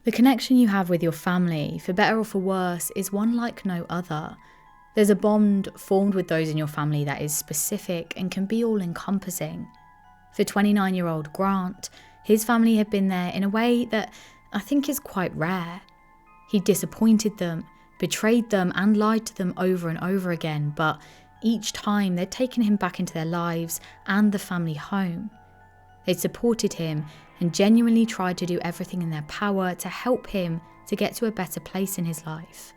The connection you have with your family, for better or for worse, is one like no other. There's a bond formed with those in your family that is specific and can be all-encompassing. For 29-year-old Grant, his family had been there in a way that I think is quite rare. He disappointed them, betrayed them and lied to them over and over again, but each time they'd taken him back into their lives and the family home. They'd supported him and genuinely tried to do everything in their power to help him to get to a better place in his life.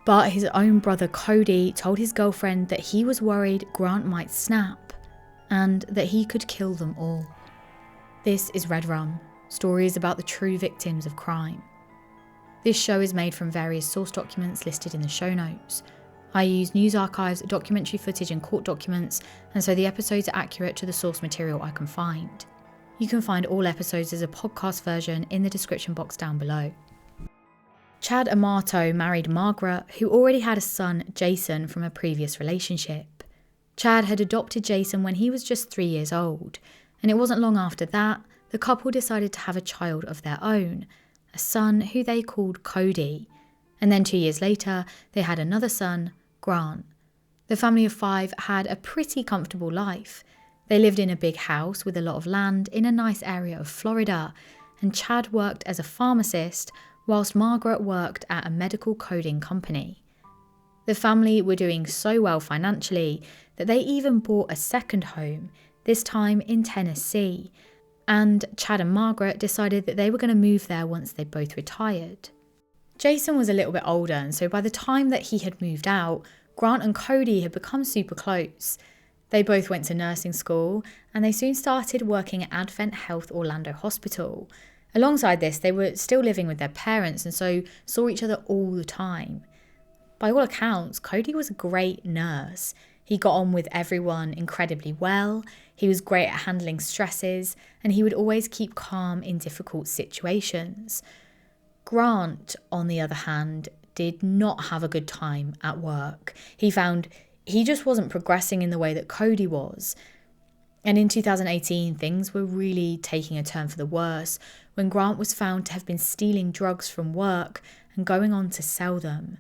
But his own brother Cody told his girlfriend that he was worried Grant might snap and that he could kill them all. This is Red Rum, stories about the true victims of crime. This show is made from various source documents listed in the show notes. I use news archives, documentary footage and court documents, and so the episodes are accurate to the source material I can find. You can find all episodes as a podcast version in the description box down below. Chad Amato married Margaret, who already had a son, Jason, from a previous relationship. Chad had adopted Jason when he was just 3 years old, and it wasn't long after that, the couple decided to have a child of their own, a son who they called Cody. And then 2 years later, they had another son, Grant. The family of 5 had a pretty comfortable life. They lived in a big house with a lot of land in a nice area of Florida, and Chad worked as a pharmacist whilst Margaret worked at a medical coding company. The family were doing so well financially that they even bought a second home, this time in Tennessee, and Chad and Margaret decided that they were going to move there once they both retired. Jason was a little bit older, and so by the time that he had moved out, Grant and Cody had become super close. They both went to nursing school, and they soon started working at Advent Health Orlando Hospital. Alongside this, they were still living with their parents and so saw each other all the time. By all accounts, Cody was a great nurse. He got on with everyone incredibly well, he was great at handling stresses, and he would always keep calm in difficult situations. Grant, on the other hand, did not have a good time at work. He found he just wasn't progressing in the way that Cody was. And in 2018, things were really taking a turn for the worse when Grant was found to have been stealing drugs from work and going on to sell them.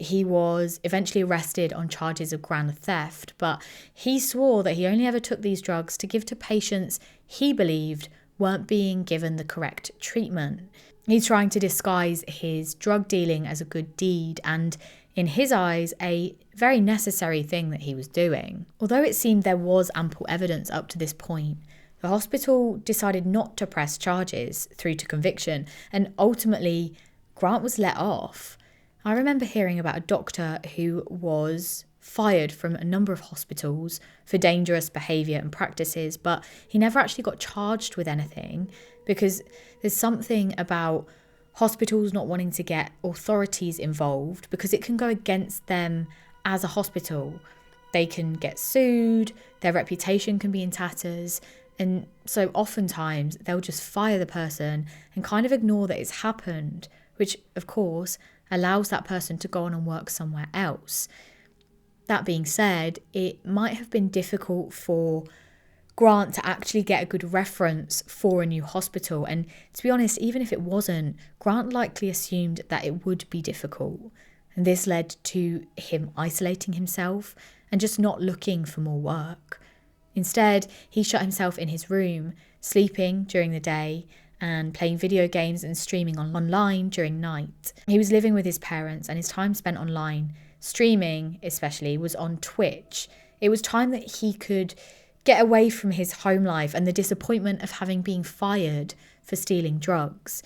He was eventually arrested on charges of grand theft, but he swore that he only ever took these drugs to give to patients he believed weren't being given the correct treatment. He's trying to disguise his drug dealing as a good deed and, in his eyes, a very necessary thing that he was doing. Although it seemed there was ample evidence up to this point, the hospital decided not to press charges through to conviction, and ultimately Grant was let off. I remember hearing about a doctor who was fired from a number of hospitals for dangerous behaviour and practices, but he never actually got charged with anything because there's something about hospitals not wanting to get authorities involved because it can go against them as a hospital. They can get sued, their reputation can be in tatters, and so oftentimes they'll just fire the person and kind of ignore that it's happened, which of course allows that person to go on and work somewhere else. That being said, it might have been difficult for Grant to actually get a good reference for a new hospital, and to be honest, even if it wasn't, Grant likely assumed that it would be difficult, and this led to him isolating himself and just not looking for more work. Instead, he shut himself in his room, sleeping during the day and playing video games and streaming online during night. He was living with his parents, and his time spent online, streaming especially, was on Twitch. It was time that he could get away from his home life and the disappointment of having been fired for stealing drugs.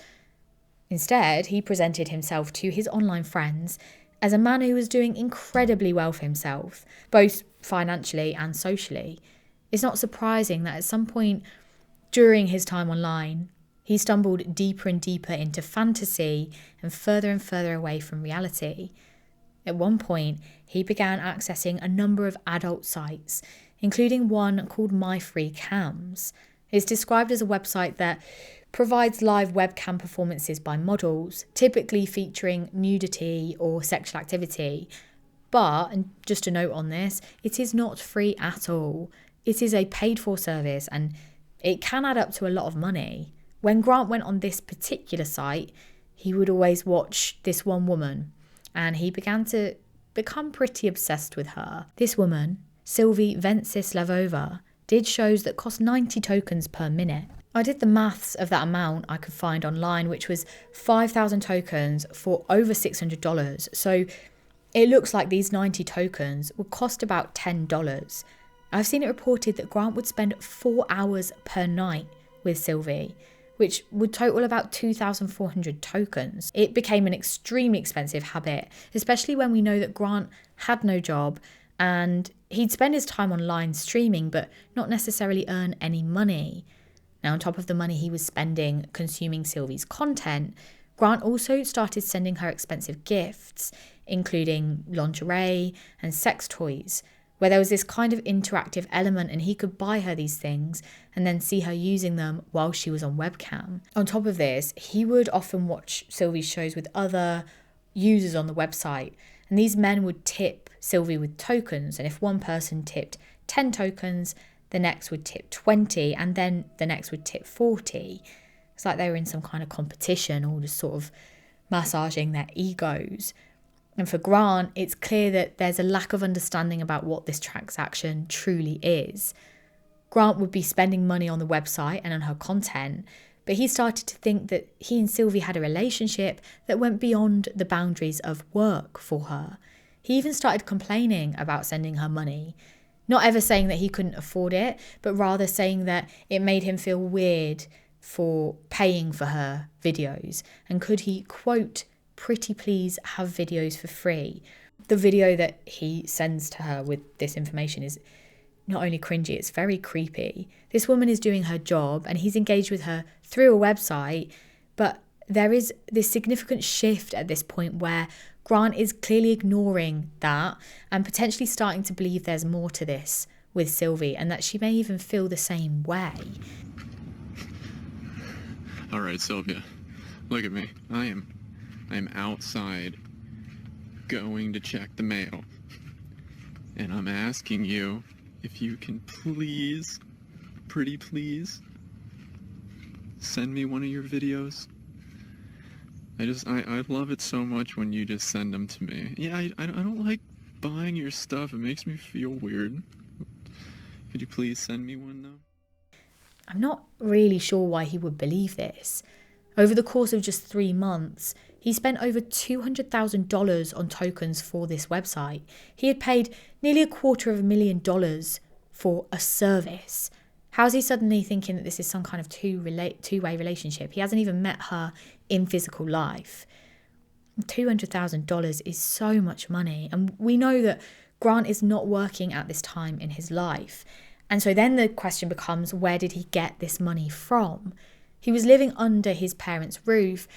Instead, he presented himself to his online friends as a man who was doing incredibly well for himself, both financially and socially. It's not surprising that at some point during his time online, he stumbled deeper and deeper into fantasy and further away from reality. At one point, he began accessing a number of adult sites, including one called My Free Cams. It's described as a website that provides live webcam performances by models, typically featuring nudity or sexual activity. But, and just a note on this, it is not free at all. It is a paid-for service and it can add up to a lot of money. When Grant went on this particular site, he would always watch this one woman, and he began to become pretty obsessed with her. This woman, Sylvie Venceslavova, did shows that cost 90 tokens per minute. I did the maths of that amount I could find online, which was 5,000 tokens for over $600. So it looks like these 90 tokens would cost about $10. I've seen it reported that Grant would spend 4 hours per night with Sylvie, which would total about 2,400 tokens. It became an extremely expensive habit, especially when we know that Grant had no job and he'd spend his time online streaming but not necessarily earn any money. Now, on top of the money he was spending consuming Sylvie's content, Grant also started sending her expensive gifts, including lingerie and sex toys, where there was this kind of interactive element and he could buy her these things and then see her using them while she was on webcam. On top of this, he would often watch Sylvie's shows with other users on the website, and these men would tip Sylvie with tokens, and if one person tipped 10 tokens, the next would tip 20, and then the next would tip 40. It's like they were in some kind of competition, all just sort of massaging their egos. And for Grant, it's clear that there's a lack of understanding about what this transaction truly is. Grant would be spending money on the website and on her content, but he started to think that he and Sylvie had a relationship that went beyond the boundaries of work for her. He even started complaining about sending her money, not ever saying that he couldn't afford it, but rather saying that it made him feel weird for paying for her videos. And could he, quote, pretty please have videos for free? The video that he sends to her with this information is not only cringy, it's very creepy. This woman is doing her job and he's engaged with her through a website, but there is this significant shift at this point where Grant is clearly ignoring that and potentially starting to believe there's more to this with Sylvie and that she may even feel the same way. All right, Sylvia, look at me. I am outside going to check the mail. And I'm asking you if you can please, pretty please, send me one of your videos. I love it so much when you just send them to me. Yeah, I don't like buying your stuff. It makes me feel weird. Could you please send me one though? I'm not really sure why he would believe this. Over the course of just 3 months, he spent over $200,000 on tokens for this website. He had paid nearly $250,000 for a service. How's he suddenly thinking that this is some kind of two-way relationship? He hasn't even met her in physical life. $200,000 is so much money. And we know that Grant is not working at this time in his life. And so then the question becomes, where did he get this money from? He was living under his parents' roof,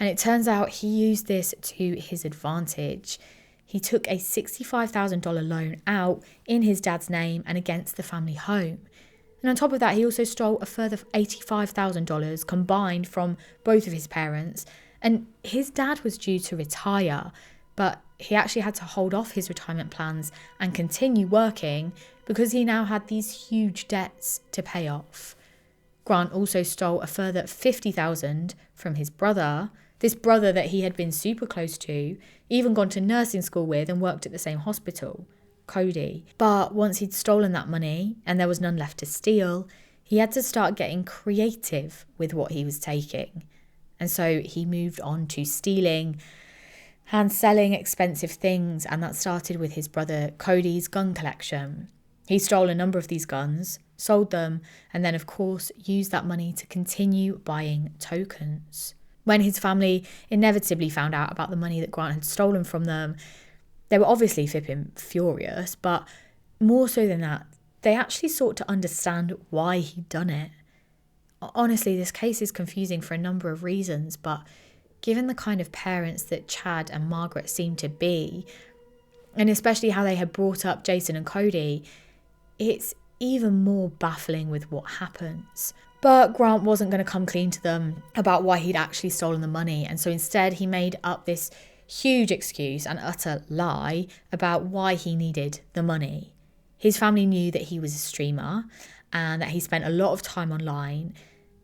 and it turns out he used this to his advantage. He took a $65,000 loan out in his dad's name and against the family home. And on top of that, he also stole a further $85,000 combined from both of his parents. And his dad was due to retire, but he actually had to hold off his retirement plans and continue working because he now had these huge debts to pay off. Grant also stole a further $50,000 from his brother, this brother that he had been super close to, even gone to nursing school with and worked at the same hospital, Cody. But once he'd stolen that money and there was none left to steal, he had to start getting creative with what he was taking. And so he moved on to stealing and selling expensive things, and that started with his brother Cody's gun collection. He stole a number of these guns, sold them, and then of course used that money to continue buying tokens. When his family inevitably found out about the money that Grant had stolen from them, they were obviously flipping furious, but more so than that, they actually sought to understand why he'd done it. Honestly, this case is confusing for a number of reasons, but given the kind of parents that Chad and Margaret seemed to be, and especially how they had brought up Jason and Cody, it's even more baffling with what happens. But Grant wasn't going to come clean to them about why he'd actually stolen the money, and so instead he made up this huge excuse and utter lie about why he needed the money. His family knew that he was a streamer and that he spent a lot of time online,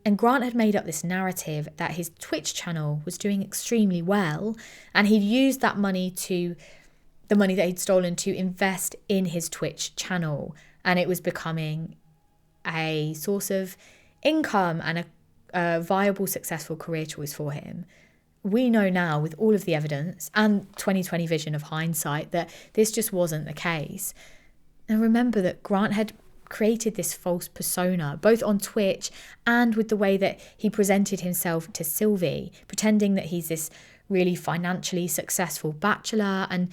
And Grant had made up this narrative that his Twitch channel was doing extremely well, and he'd used the money that he'd stolen to invest in his Twitch channel, and it was becoming a source of income and a viable, successful career choice for him. We know now, with all of the evidence and 2020 vision of hindsight, that this just wasn't the case. And remember that Grant had created this false persona, both on Twitch and with the way that he presented himself to Sylvie, pretending that he's this really financially successful bachelor. And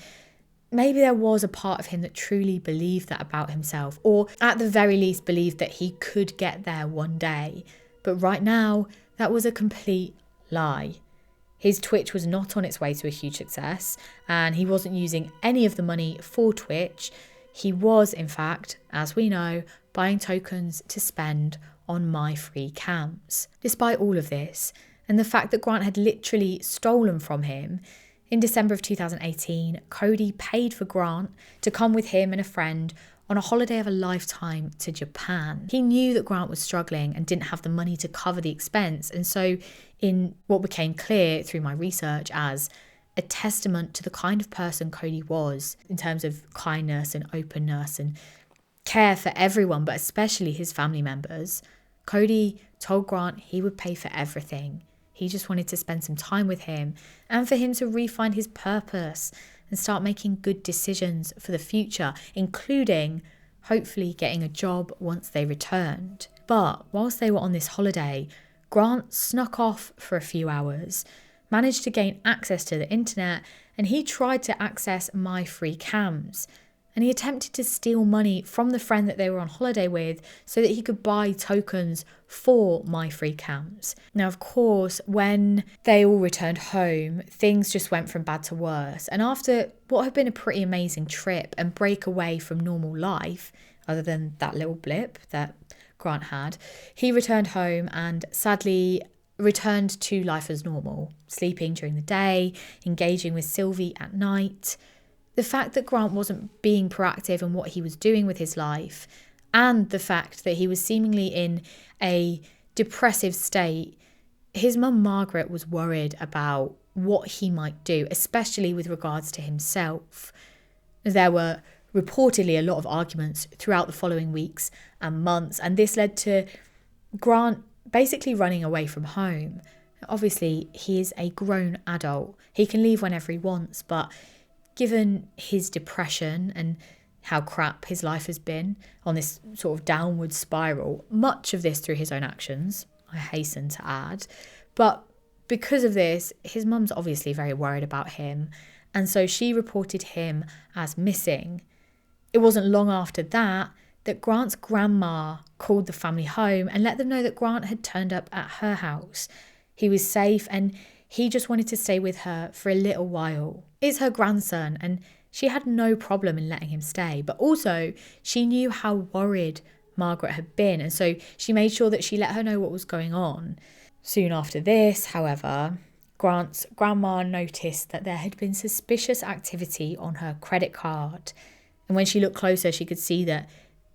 maybe there was a part of him that truly believed that about himself, or at the very least believed that he could get there one day. But right now, that was a complete lie. His Twitch was not on its way to a huge success, and he wasn't using any of the money for Twitch. He was, in fact, as we know, buying tokens to spend on my free camps. Despite all of this, and the fact that Grant had literally stolen from him, in December of 2018, Cody paid for Grant to come with him and a friend on a holiday of a lifetime to Japan. He knew that Grant was struggling and didn't have the money to cover the expense, and so in what became clear through my research as a testament to the kind of person Cody was in terms of kindness and openness and care for everyone, but especially his family members, Cody told Grant he would pay for everything. He just wanted to spend some time with him and for him to re-find his purpose and start making good decisions for the future, including hopefully getting a job once they returned. But whilst they were on this holiday, Grant snuck off for a few hours, managed to gain access to the internet, and he tried to access my free cams. And he attempted to steal money from the friend that they were on holiday with so that he could buy tokens for my free cams. Now, of course, when they all returned home, things just went from bad to worse. And after what had been a pretty amazing trip and break away from normal life, other than that little blip that Grant had, he returned home and sadly returned to life as normal, sleeping during the day, engaging with Sylvie at night. The fact that Grant wasn't being proactive in what he was doing with his life, and the fact that he was seemingly in a depressive state, his mum Margaret was worried about what he might do, especially with regards to himself. There were reportedly a lot of arguments throughout the following weeks and months, and this led to Grant basically running away from home. Obviously, he is a grown adult. He can leave whenever he wants, but given his depression and how crap his life has been on this sort of downward spiral, much of this through his own actions, I hasten to add. But because of this, his mum's obviously very worried about him, and so she reported him as missing. It wasn't long after that Grant's grandma called the family home and let them know that Grant had turned up at her house. He was safe and he just wanted to stay with her for a little while. It's her grandson and she had no problem in letting him stay, but also she knew how worried Margaret had been, and so she made sure that she let her know what was going on. Soon after this, however, Grant's grandma noticed that there had been suspicious activity on her credit card, and when she looked closer she could see that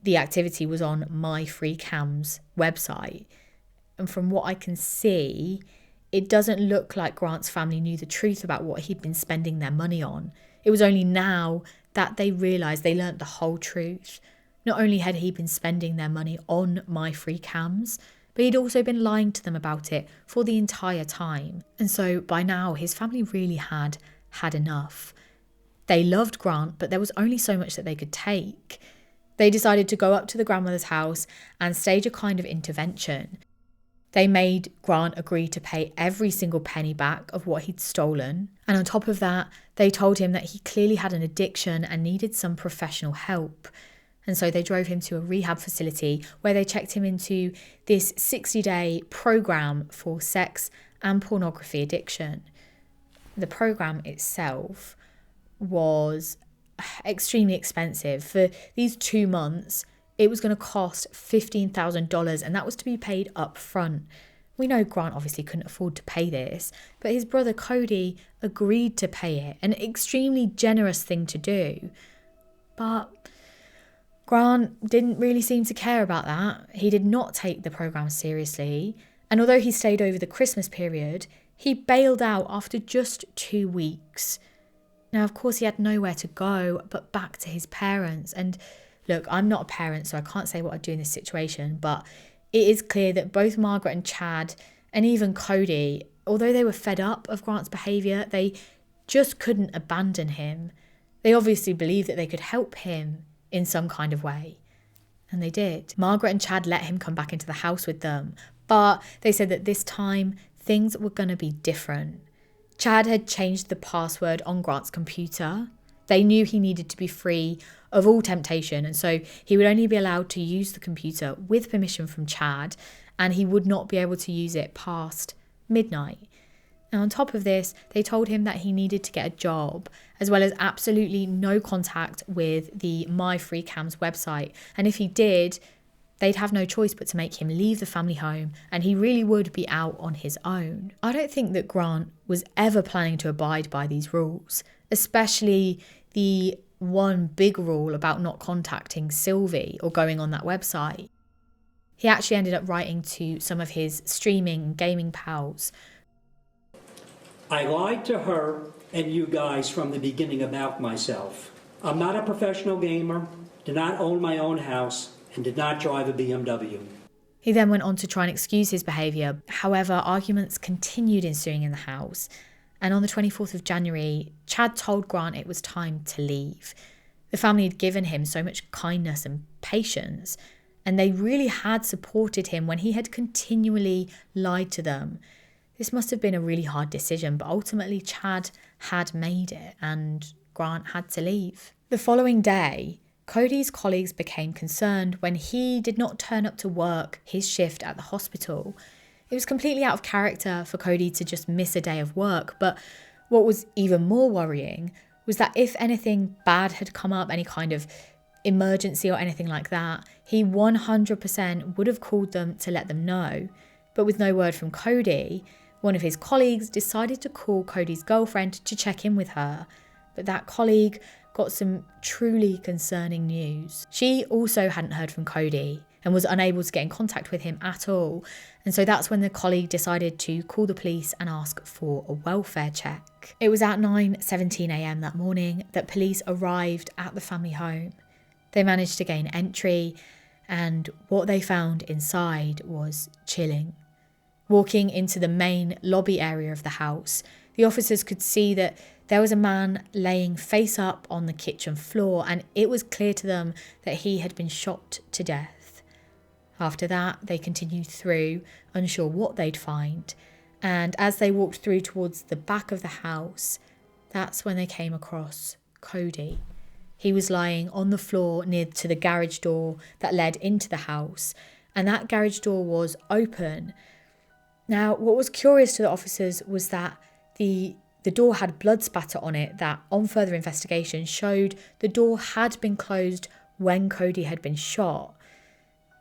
the activity was on My Free Cam's website. And from what I can see, it doesn't look like Grant's family knew the truth about what he'd been spending their money on. It was only now that they realised they learnt the whole truth. Not only had he been spending their money on My Free Cams, but he'd also been lying to them about it for the entire time. And so by now, his family really had enough. They loved Grant, but there was only so much that they could take. They decided to go up to the grandmother's house and stage a kind of intervention. They made Grant agree to pay every single penny back of what he'd stolen. And on top of that, they told him that he clearly had an addiction and needed some professional help. And so they drove him to a rehab facility where they checked him into this 60-day program for sex and pornography addiction. The program itself was extremely expensive. For these 2 months, it was going to cost $15,000, and that was to be paid up front. We know Grant obviously couldn't afford to pay this, but his brother Cody agreed to pay it, an extremely generous thing to do. But Grant didn't really seem to care about that. He did not take the program seriously, And although he stayed over the Christmas period, he bailed out after just 2 weeks. Now, of course, he had nowhere to go but back to his parents. And look, I'm not a parent, so I can't say what I'd do in this situation, but it is clear that both Margaret and Chad, and even Cody, although they were fed up of Grant's behaviour, they just couldn't abandon him. They obviously believed that they could help him in some kind of way. And they did. Margaret and Chad let him come back into the house with them, but they said that this time things were going to be different. Chad had changed the password on Grant's computer. They knew he needed to be free of all temptation, and so he would only be allowed to use the computer with permission from Chad, and he would not be able to use it past midnight. And on top of this, they told him that he needed to get a job, as well as absolutely no contact with the MyFreeCams website. And if he did, they'd have no choice but to make him leave the family home, and he really would be out on his own. I don't think that Grant was ever planning to abide by these rules, especially the one big rule about not contacting Sylvie or going on that website. He actually ended up writing to some of his streaming and gaming pals. I lied to her and you guys from the beginning about myself. I'm not a professional gamer, did not own my own house, and did not drive a BMW. He then went on to try and excuse his behaviour. However, arguments continued ensuing in the house. And on the 24th of January, Chad told Grant it was time to leave. The family had given him so much kindness and patience, and they really had supported him when he had continually lied to them. This must have been a really hard decision, but ultimately Chad had made it and Grant had to leave. The following day, Cody's colleagues became concerned when he did not turn up to work his shift at the hospital. It was completely out of character for Cody to just miss a day of work, but what was even more worrying was that if anything bad had come up, any kind of emergency or anything like that, he 100% would have called them to let them know. But with no word from Cody, one of his colleagues decided to call Cody's girlfriend to check in with her. But that colleague got some truly concerning news. She also hadn't heard from Cody and was unable to get in contact with him at all. And so that's when the colleague decided to call the police and ask for a welfare check. It was at 9:17 a.m. that morning that police arrived at the family home. They managed to gain entry, and what they found inside was chilling. Walking into the main lobby area of the house, the officers could see that there was a man laying face up on the kitchen floor, and it was clear to them that he had been shot to death. After that, they continued through, unsure what they'd find, and as they walked through towards the back of the house, that's when they came across Cody. He was lying on the floor near to the garage door that led into the house, and that garage door was open. Now, what was curious to the officers was that the door had blood spatter on it that, on further investigation, showed the door had been closed when Cody had been shot.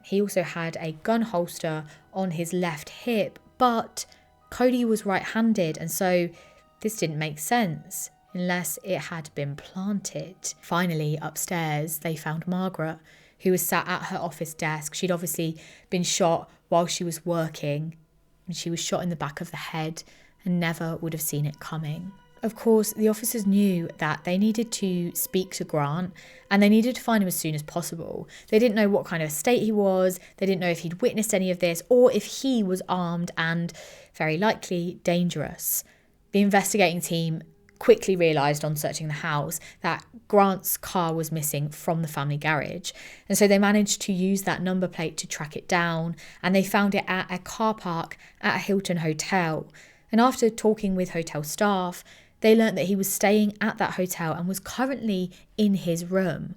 He also had a gun holster on his left hip, but Cody was right-handed, and so this didn't make sense unless it had been planted. Finally, upstairs, they found Margaret, who was sat at her office desk. She'd obviously been shot while she was working, and she was shot in the back of the head and never would have seen it coming. Of course, the officers knew that they needed to speak to Grant and they needed to find him as soon as possible. They didn't know what kind of state he was, they didn't know if he'd witnessed any of this or if he was armed and, very likely, dangerous. The investigating team quickly realised on searching the house that Grant's car was missing from the family garage, and so they managed to use that number plate to track it down, and they found it at a car park at a Hilton hotel. And after talking with hotel staff, they learnt that he was staying at that hotel and was currently in his room.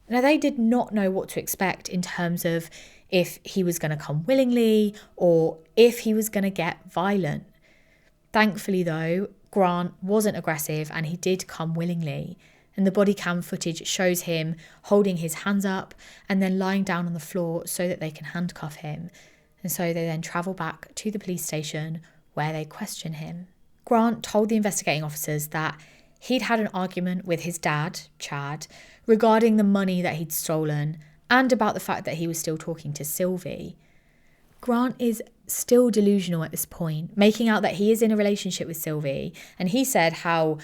Now, they did not know what to expect in terms of if he was going to come willingly or if he was going to get violent. Thankfully, though, Grant wasn't aggressive and he did come willingly. And the body cam footage shows him holding his hands up and then lying down on the floor so that they can handcuff him. And so they then travel back to the police station where they question him. Grant told the investigating officers that he'd had an argument with his dad, Chad, regarding the money that he'd stolen and about the fact that he was still talking to Sylvie. Grant is still delusional at this point, making out that he is in a relationship with Sylvie, and he said how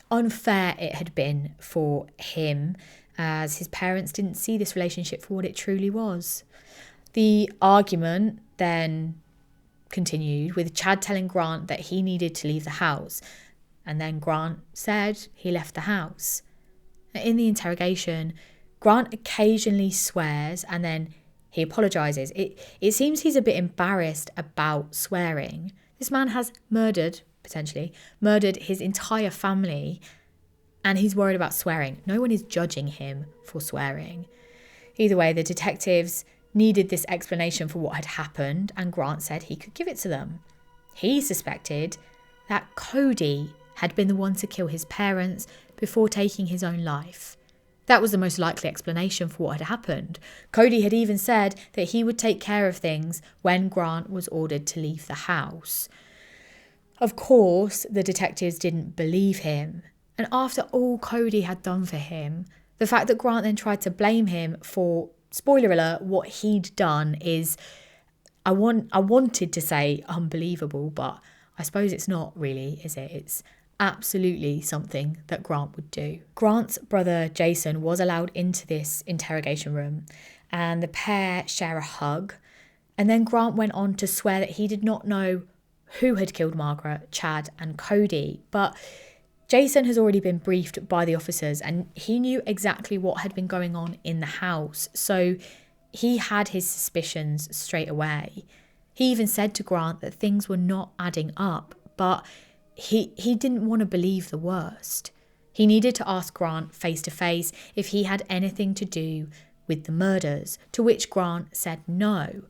unfair it had been for him as his parents didn't see this relationship for what it truly was. The argument then continued with Chad telling Grant that he needed to leave the house, and then Grant said he left the house. In the interrogation, Grant occasionally swears and then he apologises. It seems he's a bit embarrassed about swearing. This man has potentially murdered his entire family, and he's worried about swearing. No one is judging him for swearing. Either way, the detectives needed this explanation for what had happened, and Grant said he could give it to them. He suspected that Cody had been the one to kill his parents before taking his own life. That was the most likely explanation for what had happened. Cody had even said that he would take care of things when Grant was ordered to leave the house. Of course, the detectives didn't believe him. And after all Cody had done for him, the fact that Grant then tried to blame him for, spoiler alert, what he'd done is, I wanted to say unbelievable, but I suppose it's not really, is it? It's absolutely something that Grant would do. Grant's brother Jason was allowed into this interrogation room, and the pair share a hug. And then Grant went on to swear that he did not know who had killed Margaret, Chad and Cody, but Jason has already been briefed by the officers and he knew exactly what had been going on in the house, so he had his suspicions straight away. He even said to Grant that things were not adding up, but he didn't want to believe the worst. He needed to ask Grant face to face if he had anything to do with the murders, to which Grant said no.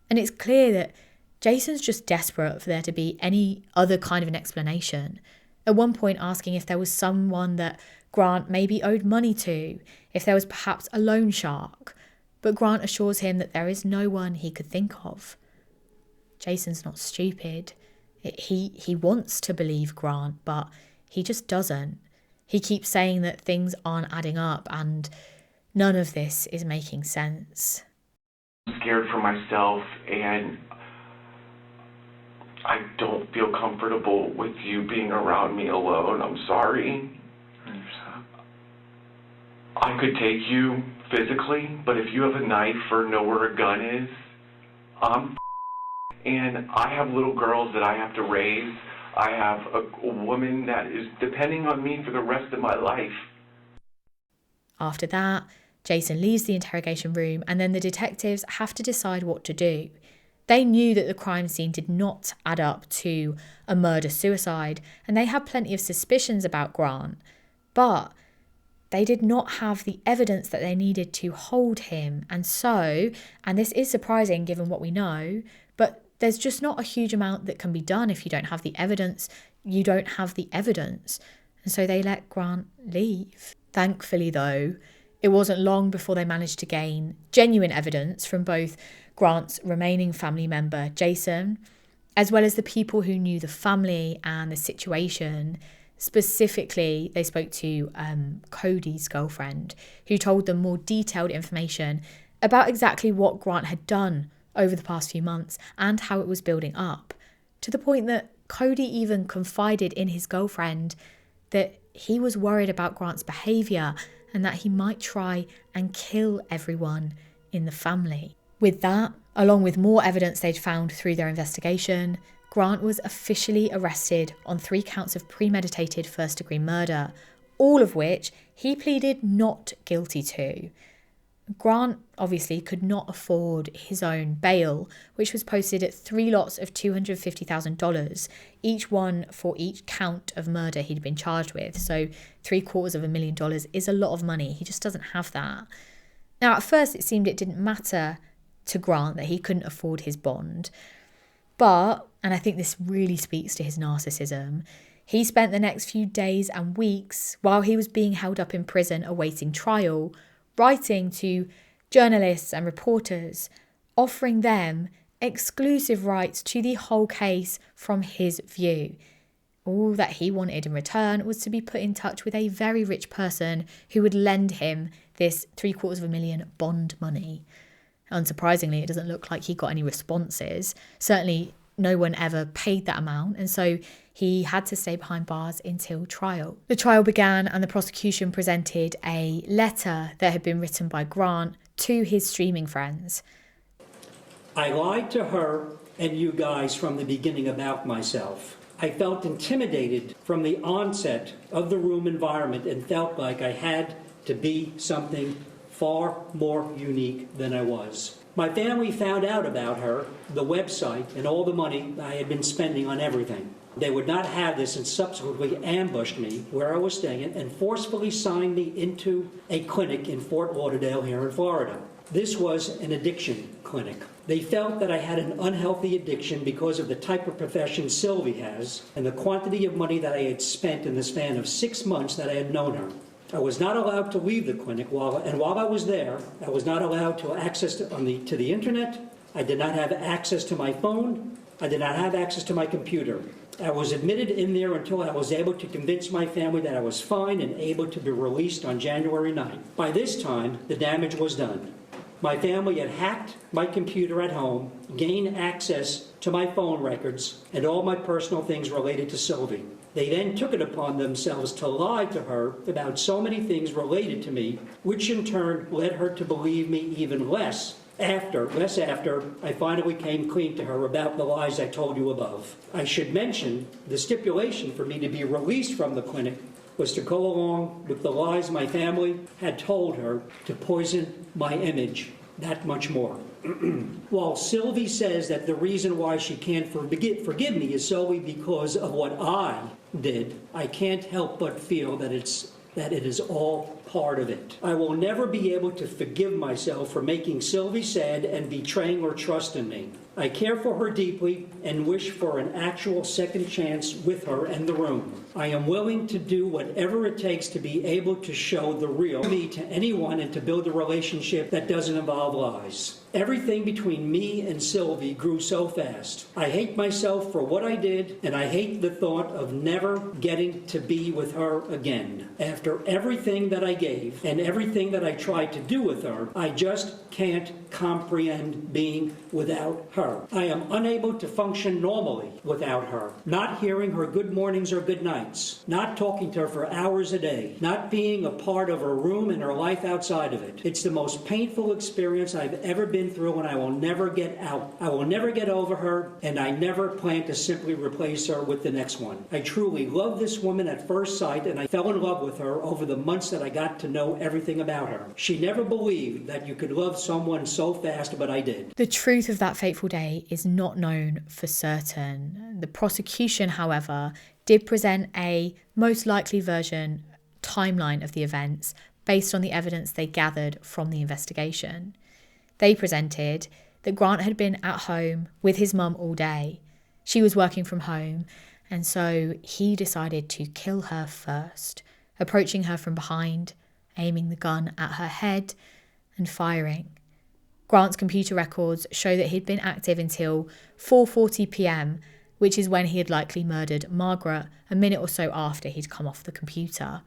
And it's clear that Jason's just desperate for there to be any other kind of an explanation. At one point asking if there was someone that Grant maybe owed money to, if there was perhaps a loan shark. But Grant assures him that there is no one he could think of. Jason's not stupid. He wants to believe Grant, but he just doesn't. He keeps saying that things aren't adding up and none of this is making sense. I'm scared for myself and I don't feel comfortable with you being around me alone. I'm sorry. I could take you physically, but if you have a knife or know where a gun is, and I have little girls that I have to raise. I have a woman that is depending on me for the rest of my life. After that, Jason leaves the interrogation room and then the detectives have to decide what to do. They knew that the crime scene did not add up to a murder-suicide and they had plenty of suspicions about Grant, but they did not have the evidence that they needed to hold him. And so, and this is surprising given what we know, but there's just not a huge amount that can be done if you don't have the evidence. You don't have the evidence. And so they let Grant leave. Thankfully, though, it wasn't long before they managed to gain genuine evidence from both Grant's remaining family member, Jason, as well as the people who knew the family and the situation. Specifically, they spoke to Cody's girlfriend, who told them more detailed information about exactly what Grant had done over the past few months and how it was building up, to the point that Cody even confided in his girlfriend that he was worried about Grant's behaviour and that he might try and kill everyone in the family. With that, along with more evidence they'd found through their investigation, Grant was officially arrested on 3 counts of premeditated first-degree murder, all of which he pleaded not guilty to. Grant obviously could not afford his own bail, which was posted at 3 lots of $250,000, each one for each count of murder he'd been charged with. So $750,000 is a lot of money. He just doesn't have that. Now, at first it seemed it didn't matter to Grant that he couldn't afford his bond. But, and I think this really speaks to his narcissism, he spent the next few days and weeks while he was being held up in prison awaiting trial, writing to journalists and reporters, offering them exclusive rights to the whole case from his view. All that he wanted in return was to be put in touch with a very rich person who would lend him this $750,000 bond money. Unsurprisingly, it doesn't look like he got any responses. Certainly, no one ever paid that amount, and so he had to stay behind bars until trial. The trial began and the prosecution presented a letter that had been written by Grant to his streaming friends. I lied to her and you guys from the beginning about myself. I felt intimidated from the onset of the room environment and felt like I had to be something far more unique than I was. My family found out about her, the website, and all the money I had been spending on everything. They would not have this and subsequently ambushed me where I was staying and forcefully signed me into a clinic in Fort Lauderdale here in Florida. This was an addiction clinic. They felt that I had an unhealthy addiction because of the type of profession Sylvie has and the quantity of money that I had spent in the span of 6 months that I had known her. I was not allowed to leave the clinic while I was there, I was not allowed to access to the internet. I did not have access to my phone. I did not have access to my computer. I was admitted in there until I was able to convince my family that I was fine and able to be released on January 9th. By this time, the damage was done. My family had hacked my computer at home, gained access to my phone records, and all my personal things related to Sylvie. They then took it upon themselves to lie to her about so many things related to me, which in turn led her to believe me even less after I finally came clean to her about the lies I told you above. I should mention the stipulation for me to be released from the clinic was to go along with the lies my family had told her to poison my image that much more. While Sylvie says that the reason why she can't forgive me is solely because of what I did, I can't help but feel that it is all part of it. I will never be able to forgive myself for making Sylvie sad and betraying her trust in me. I care for her deeply and wish for an actual second chance with her and the room. I am willing to do whatever it takes to be able to show the real me to anyone and to build a relationship that doesn't involve lies. Everything between me and Sylvie grew so fast. I hate myself for what I did, and I hate the thought of never getting to be with her again. After everything that I gave and everything that I tried to do with her, I just can't comprehend being without her. I am unable to function normally without her. Not hearing her good mornings or good nights. Not talking to her for hours a day. Not being a part of her room and her life outside of it. It's the most painful experience I've ever been through, and I will never get out. I will never get over her, and I never plan to simply replace her with the next one. I truly love this woman at first sight, and I fell in love with her over the months that I got to know everything about her. She never believed that you could love someone so fast, but I did. The truth of that fateful day is not known for certain. The prosecution, however, did present a most likely version timeline of the events based on the evidence they gathered from the investigation. They presented that Grant had been at home with his mum all day. She was working from home, and so he decided to kill her first, approaching her from behind, aiming the gun at her head, and firing. Grant's computer records show that he'd been active until 4:40 p.m, which is when he had likely murdered Margaret a minute or so after he'd come off the computer.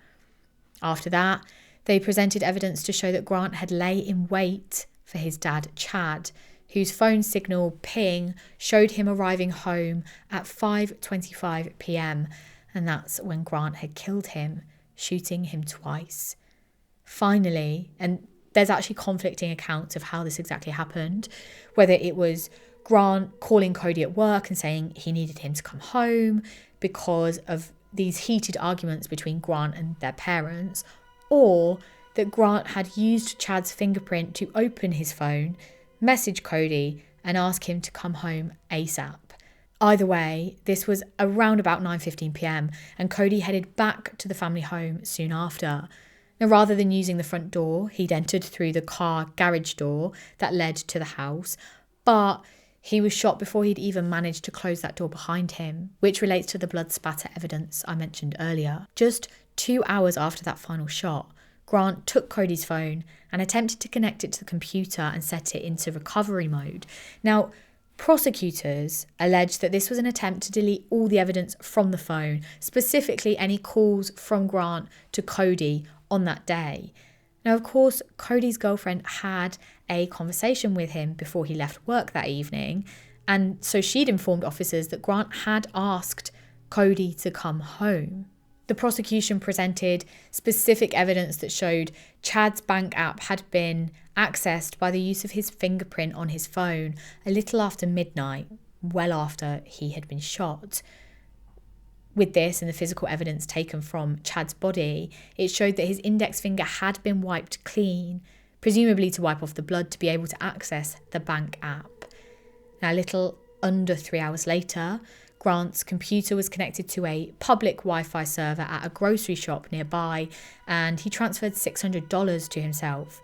After that, they presented evidence to show that Grant had lay in wait for his dad, Chad, whose phone signal ping showed him arriving home at 5:25 p.m, and that's when Grant had killed him, shooting him twice. Finally, and there's actually conflicting accounts of how this exactly happened, whether it was Grant calling Cody at work and saying he needed him to come home because of these heated arguments between Grant and their parents, or that Grant had used Chad's fingerprint to open his phone, message Cody, and ask him to come home ASAP. Either way, this was around about 9:15 p.m, and Cody headed back to the family home soon after. Now, rather than using the front door, he'd entered through the car garage door that led to the house, but he was shot before he'd even managed to close that door behind him, which relates to the blood spatter evidence I mentioned earlier. Just 2 hours after that final shot, Grant took Cody's phone and attempted to connect it to the computer and set it into recovery mode. Now, prosecutors alleged that this was an attempt to delete all the evidence from the phone, specifically any calls from Grant to Cody on that day. Now, of course, Cody's girlfriend had a conversation with him before he left work that evening. And so she'd informed officers that Grant had asked Cody to come home. The prosecution presented specific evidence that showed Chad's bank app had been accessed by the use of his fingerprint on his phone a little after midnight, well after he had been shot. With this and the physical evidence taken from Chad's body, it showed that his index finger had been wiped clean, presumably to wipe off the blood to be able to access the bank app. Now, a little under 3 hours later, Grant's computer was connected to a public Wi-Fi server at a grocery shop nearby, and he transferred $600 to himself.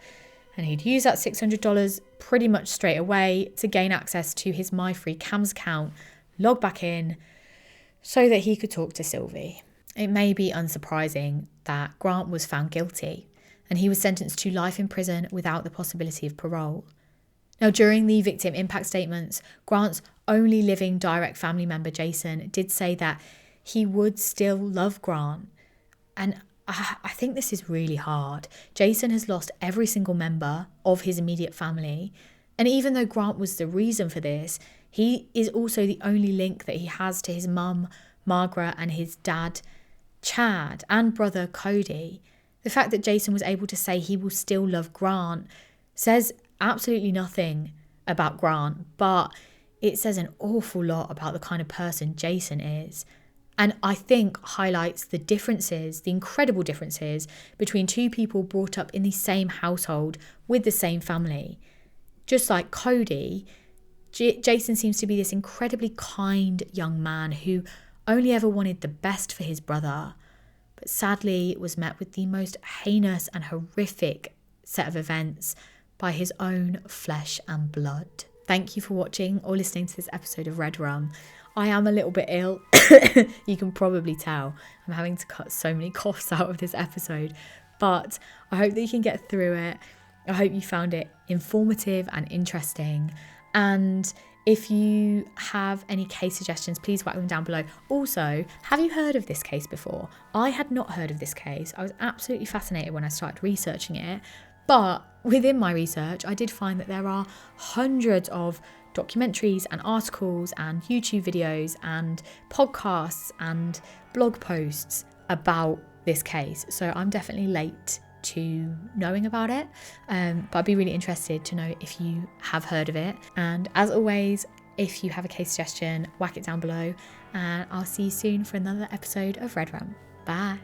And he'd use that $600 pretty much straight away to gain access to his MyFreeCams account, log back in, so that he could talk to Sylvie. It may be unsurprising that Grant was found guilty, and he was sentenced to life in prison without the possibility of parole. Now, during the victim impact statements, Grant's only living direct family member, Jason, did say that he would still love Grant. And I think this is really hard. Jason has lost every single member of his immediate family. And even though Grant was the reason for this, he is also the only link that he has to his mum, Margaret, and his dad, Chad, and brother, Cody. The fact that Jason was able to say he will still love Grant says absolutely nothing about Grant, but it says an awful lot about the kind of person Jason is. And I think highlights the differences, the incredible differences between two people brought up in the same household with the same family. Just like Cody, Jason seems to be this incredibly kind young man who only ever wanted the best for his brother, but sadly was met with the most heinous and horrific set of events by his own flesh and blood. Thank you for watching or listening to this episode of Red Rum. I am a little bit ill. You can probably tell. I'm having to cut so many coughs out of this episode, but I hope that you can get through it. I hope you found it informative and interesting. And if you have any case suggestions, please whack them down below. Also, have you heard of this case before? I had not heard of this case. I was absolutely fascinated when I started researching it. But within my research, I did find that there are hundreds of documentaries and articles and YouTube videos and podcasts and blog posts about this case. So I'm definitely late to knowing about it, but I'd be really interested to know if you have heard of it. And as always, if you have a case suggestion, whack it down below, and I'll see you soon for another episode of Red Rum. Bye.